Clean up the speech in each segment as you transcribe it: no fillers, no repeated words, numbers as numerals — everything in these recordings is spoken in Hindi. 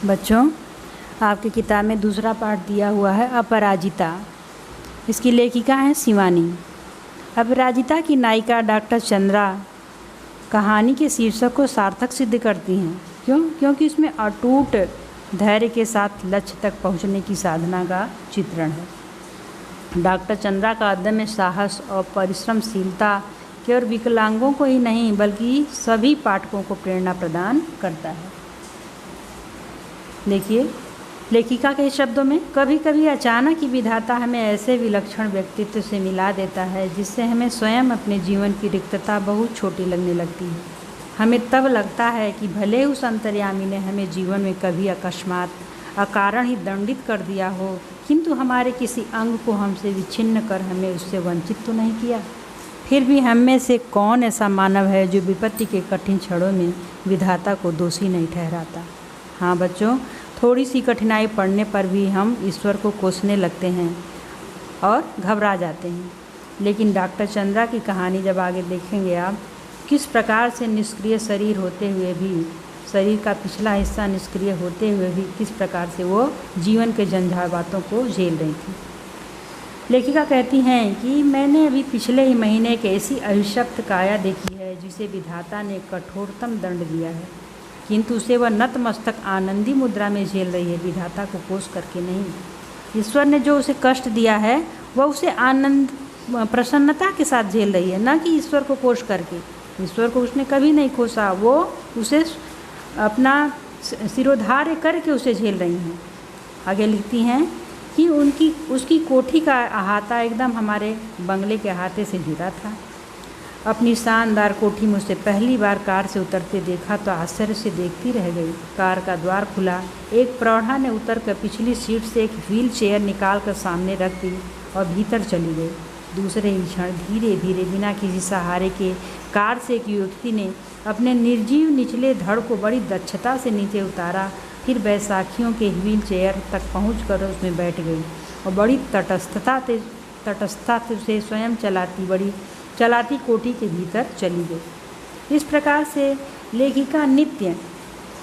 बच्चों, आपकी किताब में दूसरा पाठ दिया हुआ है अपराजिता। इसकी लेखिका है शिवानी। अपराजिता की नायिका डॉक्टर चंद्रा कहानी के शीर्षक को सार्थक सिद्ध करती हैं। क्यों? क्योंकि इसमें अटूट धैर्य के साथ लक्ष्य तक पहुंचने की साधना का चित्रण है। डॉक्टर चंद्रा का अदम्य साहस और परिश्रमशीलता केवल विकलांगों को ही नहीं बल्कि सभी पाठकों को प्रेरणा प्रदान करता है। देखिए लेखिका के शब्दों में, कभी कभी अचानक ही विधाता हमें ऐसे विलक्षण व्यक्तित्व से मिला देता है जिससे हमें स्वयं अपने जीवन की रिक्तता बहुत छोटी लगने लगती है। हमें तब लगता है कि भले उस अंतर्यामी ने हमें जीवन में कभी अकस्मात अकारण ही दंडित कर दिया हो, किंतु हमारे किसी अंग को हमसे विच्छिन्न कर हमें उससे वंचित तो नहीं किया। फिर भी हम में से कौन ऐसा मानव है जो विपत्ति के कठिन क्षणों में विधाता को दोषी नहीं ठहराता। हाँ बच्चों, थोड़ी सी कठिनाई पड़ने पर भी हम ईश्वर को कोसने लगते हैं और घबरा जाते हैं। लेकिन डॉक्टर चंद्रा की कहानी जब आगे देखेंगे आप, किस प्रकार से निष्क्रिय शरीर होते हुए भी, शरीर का पिछला हिस्सा निष्क्रिय होते हुए भी किस प्रकार से वो जीवन के झंझावातों को झेल रही थी। लेखिका कहती हैं कि मैंने अभी पिछले ही महीने एक ऐसी अभिशप्त काया देखी है जिसे विधाता ने कठोरतम दंड दिया है, किंतु उसे वह नतमस्तक आनंदी मुद्रा में झेल रही है, विधाता को कोस करके नहीं। ईश्वर ने जो उसे कष्ट दिया है वह उसे आनंद प्रसन्नता के साथ झेल रही है, न कि ईश्वर को कोस करके। ईश्वर को उसने कभी नहीं कोसा, वो उसे अपना सिरोधार्य करके उसे झेल रही हैं। आगे लिखती हैं कि उसकी कोठी का अहाता एकदम हमारे बंगले के अहाते से जुड़ा था। अपनी शानदार कोठी में उसे पहली बार कार से उतरते देखा तो आश्चर्य से देखती रह गई। कार का द्वार खुला, एक प्रौढ़ा ने उतरकर पिछली सीट से एक व्हील चेयर निकाल कर सामने रख दी और भीतर चली गई। दूसरे ही क्षण धीरे धीरे बिना किसी सहारे के कार से एक युवती ने अपने निर्जीव निचले धड़ को बड़ी दक्षता से नीचे उतारा, फिर बैसाखियों के व्हील चेयर तक पहुँच उसमें बैठ गई और बड़ी तटस्थता से स्वयं चलाती कोठी के भीतर चली गई। इस प्रकार से लेखिका नित्य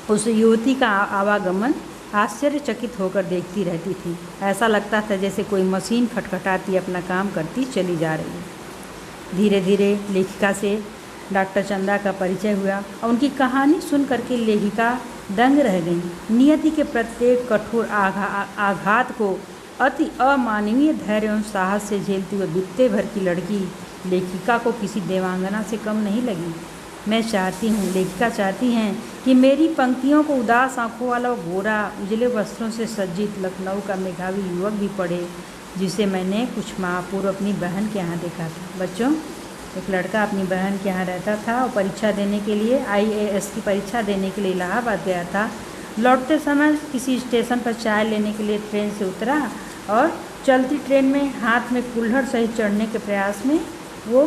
उस युवती का आवागमन आश्चर्यचकित होकर देखती रहती थी। ऐसा लगता था जैसे कोई मशीन खटखटाती अपना काम करती चली जा रही है। धीरे धीरे लेखिका से डॉक्टर चंद्रा का परिचय हुआ और उनकी कहानी सुन करके लेखिका दंग रह गई। नियति के प्रत्येक कठोर आघात को अति अमानवीय धैर्य एवं साहस से झेलती हुए बित्ते भर की लड़की लेखिका को किसी देवांगना से कम नहीं लगी। लेखिका चाहती हैं कि मेरी पंक्तियों को उदास आंखों वाला गोरा उजले वस्त्रों से सज्जित लखनऊ का मेघावी युवक भी पढ़े, जिसे मैंने कुछ माह पूर्व अपनी बहन के यहाँ देखा था। बच्चों, एक लड़का अपनी बहन के यहाँ रहता था और परीक्षा देने के लिए IAS की परीक्षा देने के लिए इलाहाबाद गया था। लौटते समय किसी स्टेशन पर चाय लेने के लिए ट्रेन से उतरा और चलती ट्रेन में हाथ में कुल्हड़ सहित चढ़ने के प्रयास में वो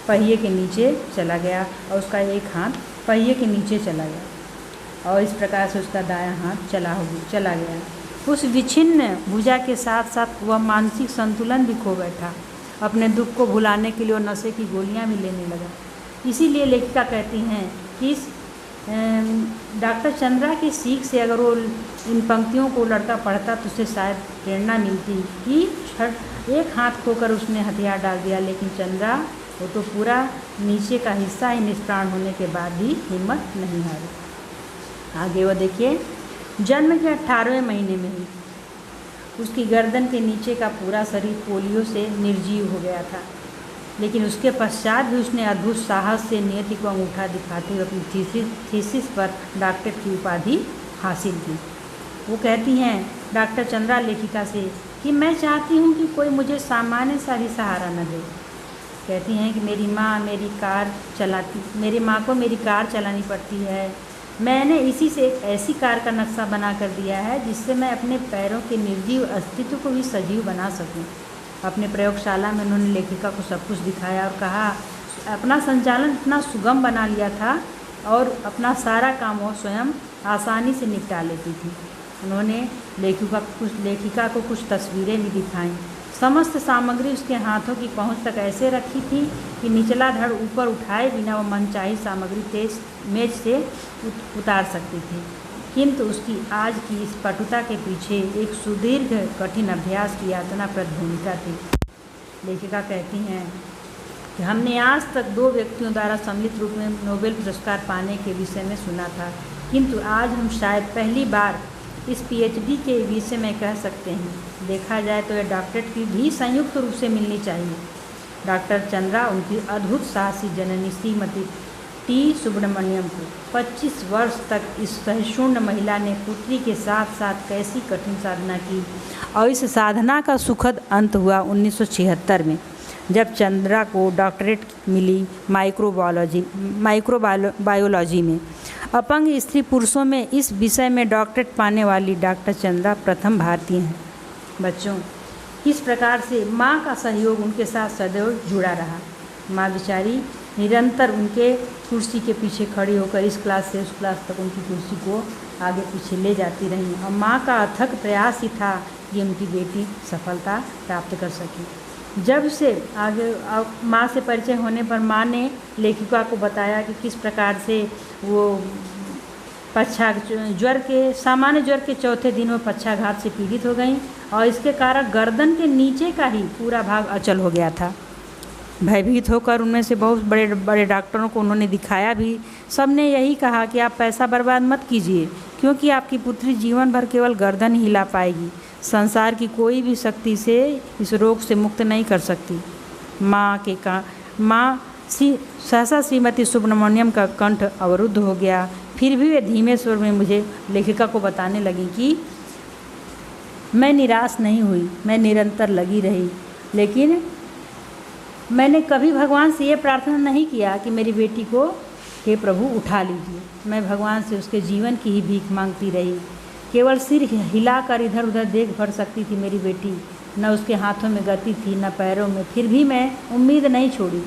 पहिए के नीचे चला गया और उसका एक हाथ पहिए के नीचे चला गया और इस प्रकार से उसका दायां हाथ चला गया। उस विच्छिन्न भुजा के साथ साथ वह मानसिक संतुलन भी खो बैठा। अपने दुख को भुलाने के लिए वो नशे की गोलियां भी लेने लगा। इसीलिए लेखिका कहती हैं कि इस डॉक्टर चंद्रा की सीख से अगर वो इन पंक्तियों को लड़का पढ़ता तो उसे शायद प्रेरणा मिलती कि एक हाथ खोकर उसने हथियार डाल दिया, लेकिन चंद्रा वो तो पूरा नीचे का हिस्सा ही निष्प्राण होने के बाद भी हिम्मत नहीं हारी। आगे वो देखिए, जन्म के 18वें महीने में ही उसकी गर्दन के नीचे का पूरा शरीर पोलियो से निर्जीव हो गया था, लेकिन उसके पश्चात भी उसने अद्भुत साहस से नियति को अंगूठा दिखाते हुए अपनी थीसिस पर डॉक्टर की उपाधि हासिल की। वो कहती हैं डॉक्टर चंद्रा लेखिका से कि मैं चाहती हूँ कि कोई मुझे सामान्य सा भी सहारा न दे। कहती हैं कि मेरी माँ को मेरी कार चलानी पड़ती है। मैंने इसी से एक ऐसी कार का नक्शा बना कर दिया है जिससे मैं अपने पैरों के निर्जीव अस्तित्व को भी सजीव बना सकूं। अपने प्रयोगशाला में उन्होंने लेखिका को सब कुछ दिखाया और कहा अपना संचालन इतना सुगम बना लिया था और अपना सारा काम वो स्वयं आसानी से निपटा लेती थी। उन्होंने लेखिका को कुछ तस्वीरें भी दिखाईं। समस्त सामग्री उसके हाथों की पहुंच तक ऐसे रखी थी कि निचला धड़ ऊपर उठाए बिना वो मनचाही सामग्री तेज मेज से उतार सकती थी। किंतु उसकी आज की इस पटुता के पीछे एक सुदीर्घ कठिन अभ्यास की यातनाप्रद भूमिका थी। लेखिका कहती हैं कि हमने आज तक 2 व्यक्तियों द्वारा सम्मिलित रूप में नोबेल पुरस्कार पाने के विषय में सुना था, किंतु आज हम शायद पहली बार इस पीएचडी के विषय में कह सकते हैं। देखा जाए तो यह डॉक्टरेट की भी संयुक्त रूप से मिलनी चाहिए। डॉक्टर चंद्रा उनकी अद्भुत साहसी जननी श्रीमती टी सुब्रमण्यम को 25 वर्ष तक इस सहिष्णु महिला ने पुत्री के साथ साथ कैसी कठिन साधना की, और इस साधना का सुखद अंत हुआ 1976 में, जब चंद्रा को डॉक्टरेट मिली माइक्रोबायोलॉजी में। अपंग स्त्री पुरुषों में इस विषय में डॉक्टरेट पाने वाली डॉक्टर चंद्रा प्रथम भारतीय हैं। बच्चों, किस प्रकार से माँ का सहयोग उनके साथ सदैव जुड़ा रहा। माँ बेचारी निरंतर उनके कुर्सी के पीछे खड़ी होकर इस क्लास से उस क्लास तक उनकी कुर्सी को आगे पीछे ले जाती रही, और माँ का अथक प्रयास ही था कि उनकी बेटी सफलता प्राप्त कर सकी। जब से आगे माँ से परिचय होने पर माँ ने लेखिका को बताया कि किस प्रकार से वो सामान्य ज्वर के चौथे दिन वो पक्षाघात से पीड़ित हो गई, और इसके कारण गर्दन के नीचे का ही पूरा भाग अचल हो गया था। भयभीत होकर उनमें से बहुत बड़े बड़े डॉक्टरों को उन्होंने दिखाया भी। सब ने यही कहा कि आप पैसा बर्बाद मत कीजिए, क्योंकि आपकी पुत्री जीवन भर केवल गर्दन ही हिला पाएगी। संसार की कोई भी शक्ति से इस रोग से मुक्त नहीं कर सकती। सहसा श्रीमती सुब्रमण्यम का कंठ अवरुद्ध हो गया। फिर भी वे धीमे स्वर में मुझे लेखिका को बताने लगी कि मैं निराश नहीं हुई, मैं निरंतर लगी रही, लेकिन मैंने कभी भगवान से ये प्रार्थना नहीं किया कि मेरी बेटी को हे प्रभु उठा लीजिए। मैं भगवान से उसके जीवन की ही भीख मांगती रही। केवल सिर हिलाकर इधर उधर देख भर सकती थी मेरी बेटी, न उसके हाथों में गति थी न पैरों में। फिर भी मैं उम्मीद नहीं छोड़ी।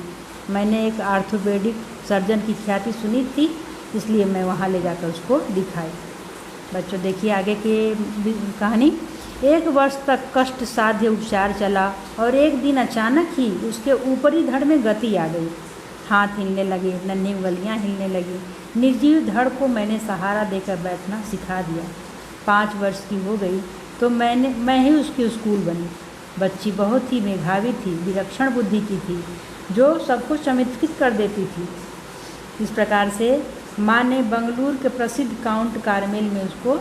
मैंने एक आर्थोपेडिक सर्जन की ख्याति सुनी थी, इसलिए मैं वहाँ ले जाकर उसको दिखाई। बच्चों, देखिए आगे की कहानी। 1 वर्ष तक कष्ट साध्य उपचार चला, और एक दिन अचानक ही उसके ऊपरी धड़ में गति आ गई। हाथ हिलने लगे, नन्ही उंगलियां हिलने लगी। निर्जीव धड़ को मैंने सहारा देकर बैठना सिखा दिया। 5 वर्ष की हो गई तो मैं ही उसकी स्कूल बनी। बच्ची बहुत ही मेधावी थी, विलक्षण बुद्धि की थी, जो सबको चमत्कृत कर देती थी। इस प्रकार से माँ ने बंगलुरु के प्रसिद्ध काउंट कार्मेल में उसको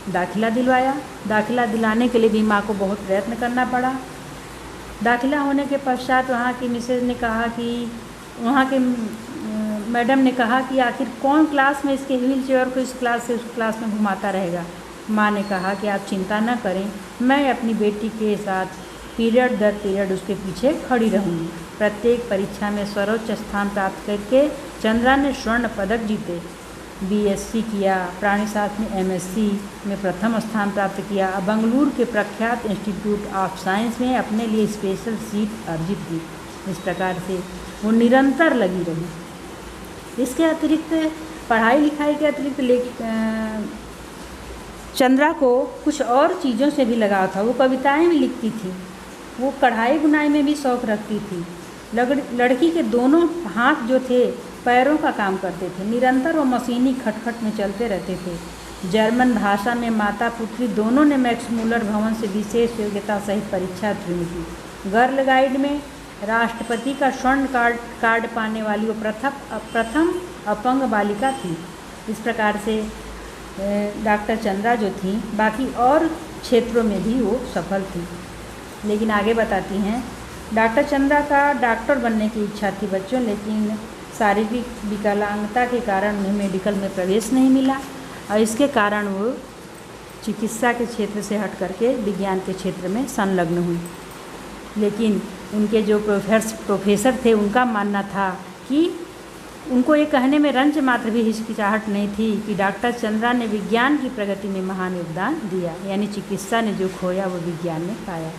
दाखिला दिलवाया। दाखिला दिलाने के लिए भी माँ को बहुत प्रयत्न करना पड़ा। दाखिला होने के पश्चात वहाँ की मिसेज ने कहा कि वहाँ के मैडम ने कहा कि आखिर कौन क्लास में इसके व्हील चेयर को इस क्लास से उस क्लास में घुमाता रहेगा। माँ ने कहा कि आप चिंता न करें, मैं अपनी बेटी के साथ पीरियड दर पीरियड उसके पीछे खड़ी रहूँगी। प्रत्येक परीक्षा में सर्वोच्च स्थान प्राप्त करके चंद्रा ने स्वर्ण पदक जीते। बीएससी किया, प्राणीशास्त्र में एमएससी में प्रथम स्थान प्राप्त किया। बंगलुरु के प्रख्यात इंस्टीट्यूट ऑफ साइंस में अपने लिए स्पेशल सीट अर्जित की। इस प्रकार से वो निरंतर लगी रही। इसके अतिरिक्त पढ़ाई लिखाई के अतिरिक्त चंद्रा को कुछ और चीज़ों से भी लगाव था। वो कविताएं भी लिखती थी, वो कढ़ाई बुनाई में भी शौक़ रखती थी। लड़की के दोनों हाथ जो थे पैरों का काम करते थे। निरंतर वो मशीनी खटखट में चलते रहते थे। जर्मन भाषा में माता पुत्री दोनों ने मैक्स मूलर भवन से विशेष योग्यता सहित परीक्षा उत्तीर्ण की। गर्ल गाइड में राष्ट्रपति का स्वर्ण कार्ड पाने वाली वो प्रथम अपंग बालिका थी। इस प्रकार से डॉक्टर चंद्रा जो थी बाकी और क्षेत्रों में भी वो सफल थी। लेकिन आगे बताती हैं, डॉक्टर चंद्रा का डॉक्टर बनने की इच्छा थी बच्चों, लेकिन शारीरिक विकलांगता के कारण उन्हें मेडिकल में प्रवेश नहीं मिला, और इसके कारण वो चिकित्सा के क्षेत्र से हट करके विज्ञान के क्षेत्र में संलग्न हुई। लेकिन उनके जो प्रोफेसर थे उनका मानना था कि उनको ये कहने में रंच मात्र भी हिचकिचाहट नहीं थी कि डॉक्टर चंद्रा ने विज्ञान की प्रगति में महान योगदान दिया, यानी चिकित्सा ने जो खोया वो विज्ञान ने पाया।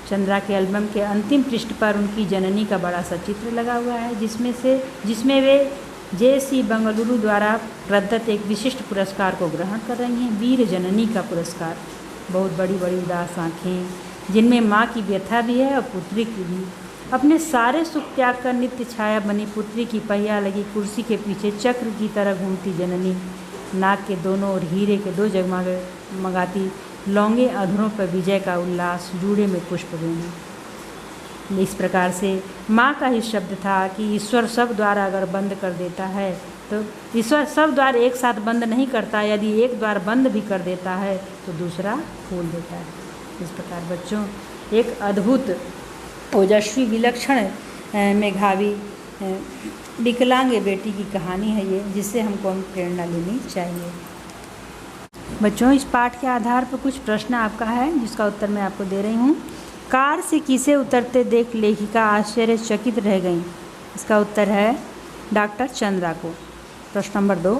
चंद्रा के एल्बम के अंतिम पृष्ठ पर उनकी जननी का बड़ा सा चित्र लगा हुआ है, जिसमें वे JC बेंगलुरु द्वारा प्रदत्त एक विशिष्ट पुरस्कार को ग्रहण कर रही हैं, वीर जननी का पुरस्कार। बहुत बड़ी बड़ी उदास आँखें, जिनमें माँ की व्यथा भी है और पुत्री की भी। अपने सारे सुख त्याग कर नित्य छाया बनी पुत्री की पहिया लगी कुर्सी के पीछे चक्र की तरह घूमती जननी नाक के दोनों ओर हीरे के 2 जगमगाती लौंगे अधरों पर विजय का उल्लास, जूड़े में पुष्प बेनी। इस प्रकार से माँ का ही शब्द था कि ईश्वर सब द्वार अगर बंद कर देता है तो ईश्वर सब द्वार एक साथ बंद नहीं करता, यदि एक द्वार बंद भी कर देता है तो दूसरा खोल देता है। इस प्रकार बच्चों एक अद्भुत ओजस्वी विलक्षण मेधावी विकलांग बेटी की कहानी है ये, जिससे हमको प्रेरणा लेनी चाहिए। बच्चों इस पाठ के आधार पर कुछ प्रश्न आपका है जिसका उत्तर मैं आपको दे रही हूँ। कार से किसे उतरते देख लेखिका आश्चर्यचकित रह गईं? इसका उत्तर है डॉक्टर चंद्रा को। प्रश्न नंबर 2,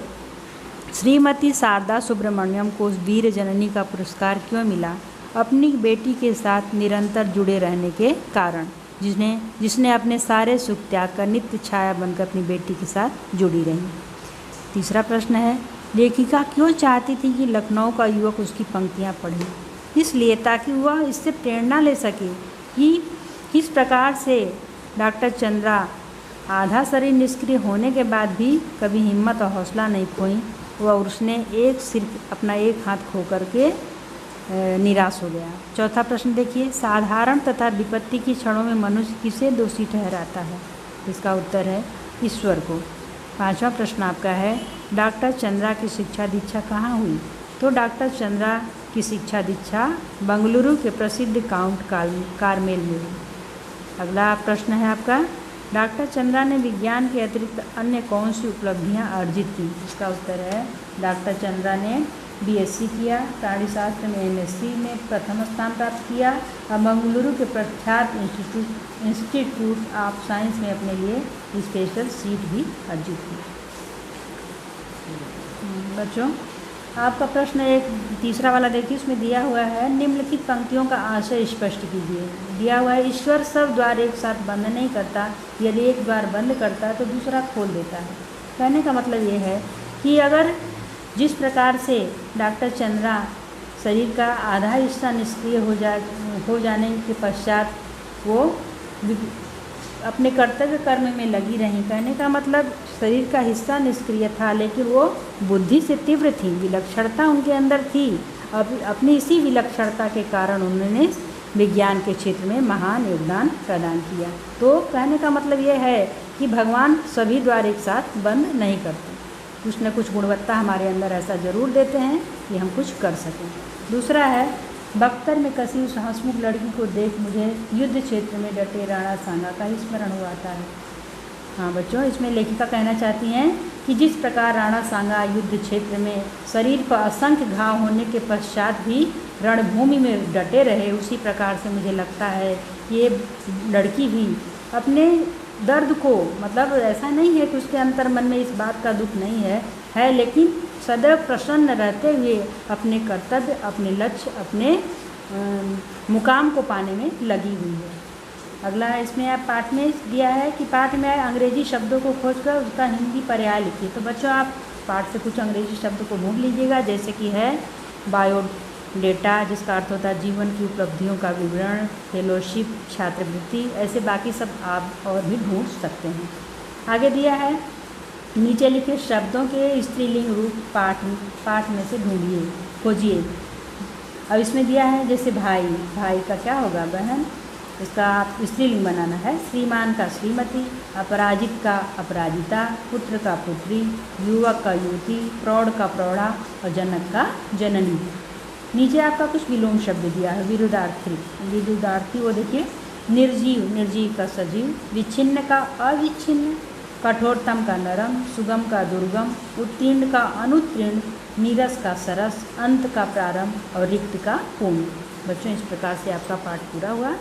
श्रीमती शारदा सुब्रमण्यम को वीर जननी का पुरस्कार क्यों मिला? अपनी बेटी के साथ निरंतर जुड़े रहने के कारण, जिसने अपने सारे सुख त्याग कर नित्य छाया बनकर अपनी बेटी के साथ जुड़ी रही। तीसरा प्रश्न है, लेखिका क्यों चाहती थी कि लखनऊ का युवक उसकी पंक्तियाँ पढ़े? इसलिए ताकि वह इससे प्रेरणा ले सके कि किस प्रकार से डॉक्टर चंद्रा आधा शरीर निष्क्रिय होने के बाद भी कभी हिम्मत और हौसला नहीं खोई और उसने अपना एक हाथ खो करके निराश हो गया। चौथा प्रश्न देखिए, साधारण तथा विपत्ति की क्षणों में मनुष्य किसे दोषी ठहराता है? इसका उत्तर है ईश्वर को। पांचवा प्रश्न आपका है, डॉक्टर चंद्रा की शिक्षा दीक्षा कहाँ हुई? तो डॉक्टर चंद्रा की शिक्षा दीक्षा बंगलुरु के प्रसिद्ध काउंट कार्मेल में हुई। अगला प्रश्न है आपका, डॉक्टर चंद्रा ने विज्ञान के अतिरिक्त अन्य कौन सी उपलब्धियां अर्जित की? इसका उत्तर है डॉक्टर चंद्रा ने बीएससी किया, प्राणीशास्त्र में एमएससी में प्रथम स्थान प्राप्त किया और बंगलुरु के प्रख्यात इंस्टीट्यूट ऑफ साइंस में अपने लिए स्पेशल सीट भी अर्जित की। बच्चों आपका प्रश्न एक तीसरा वाला देखिए, उसमें दिया हुआ है निम्नलिखित पंक्तियों का आशय स्पष्ट कीजिए। दिया हुआ है ईश्वर सब द्वार एक साथ बंद नहीं करता, यदि एक द्वार बंद करता है तो दूसरा खोल देता है। कहने का मतलब ये है कि अगर जिस प्रकार से डॉक्टर चंद्रा शरीर का आधा हिस्सा निष्क्रिय हो जाने के पश्चात वो अपने कर्तव्य कर्म में लगी रहीं, कहने का मतलब शरीर का हिस्सा निष्क्रिय था लेकिन वो बुद्धि से तीव्र थी, विलक्षणता उनके अंदर थी। अब अपनी इसी विलक्षणता के कारण उन्होंने विज्ञान के क्षेत्र में महान योगदान प्रदान किया। तो कहने का मतलब ये है कि भगवान सभी द्वार एक साथ बंद नहीं करते, कुछ न कुछ गुणवत्ता हमारे अंदर ऐसा ज़रूर देते हैं कि हम कुछ कर सकें। दूसरा है, बख्तर में कसी उस हंसमुख लड़की को देख मुझे युद्ध क्षेत्र में डटे राणा सांगा का ही स्मरण हुआ था। हाँ बच्चों, इसमें लेखिका कहना चाहती हैं कि जिस प्रकार राणा सांगा युद्ध क्षेत्र में शरीर पर असंख्य घाव होने के पश्चात भी रणभूमि में डटे रहे, उसी प्रकार से मुझे लगता है ये लड़की भी अपने दर्द को, मतलब ऐसा नहीं है कि उसके अंतर मन में इस बात का दुख नहीं है लेकिन सदैव प्रसन्न रहते हुए अपने कर्तव्य, अपने लक्ष्य, अपने मुकाम को पाने में लगी हुई है। अगला इसमें आप पाठ में दिया है कि पाठ में अंग्रेजी शब्दों को खोजकर उसका हिंदी पर्याय लिखिए। तो बच्चों आप पाठ से कुछ अंग्रेजी शब्द को ढूंढ लीजिएगा, जैसे कि है बायोडेटा जिसका अर्थ होता है जीवन की उपलब्धियों का विवरण, फेलोशिप, छात्रवृत्ति, ऐसे बाकी सब आप और भी ढूंढ सकते हैं। आगे दिया है नीचे लिखे शब्दों के स्त्रीलिंग रूप पाठ में से ढूंढिए, खोजिए। अब इसमें दिया है जैसे भाई का क्या होगा? बहन। इसका स्त्रीलिंग बनाना है। श्रीमान का श्रीमती, अपराजित का अपराजिता, पुत्र का पुत्री, युवक का युवती, प्रौढ़ का प्रौढ़ा और जनक का जननी। नीचे आपका कुछ विलोम शब्द दिया है। विरुद्धार्थी वो देखिए, निर्जीव का सजीव, विच्छिन्न का अविच्छिन्न, कठोरतम का नरम, सुगम का दुर्गम, उत्तीर्ण का अनुत्तीर्ण, नीरस का सरस, अंत का प्रारंभ और रिक्त का पूर्ण। बच्चों इस प्रकार से आपका पाठ पूरा हुआ।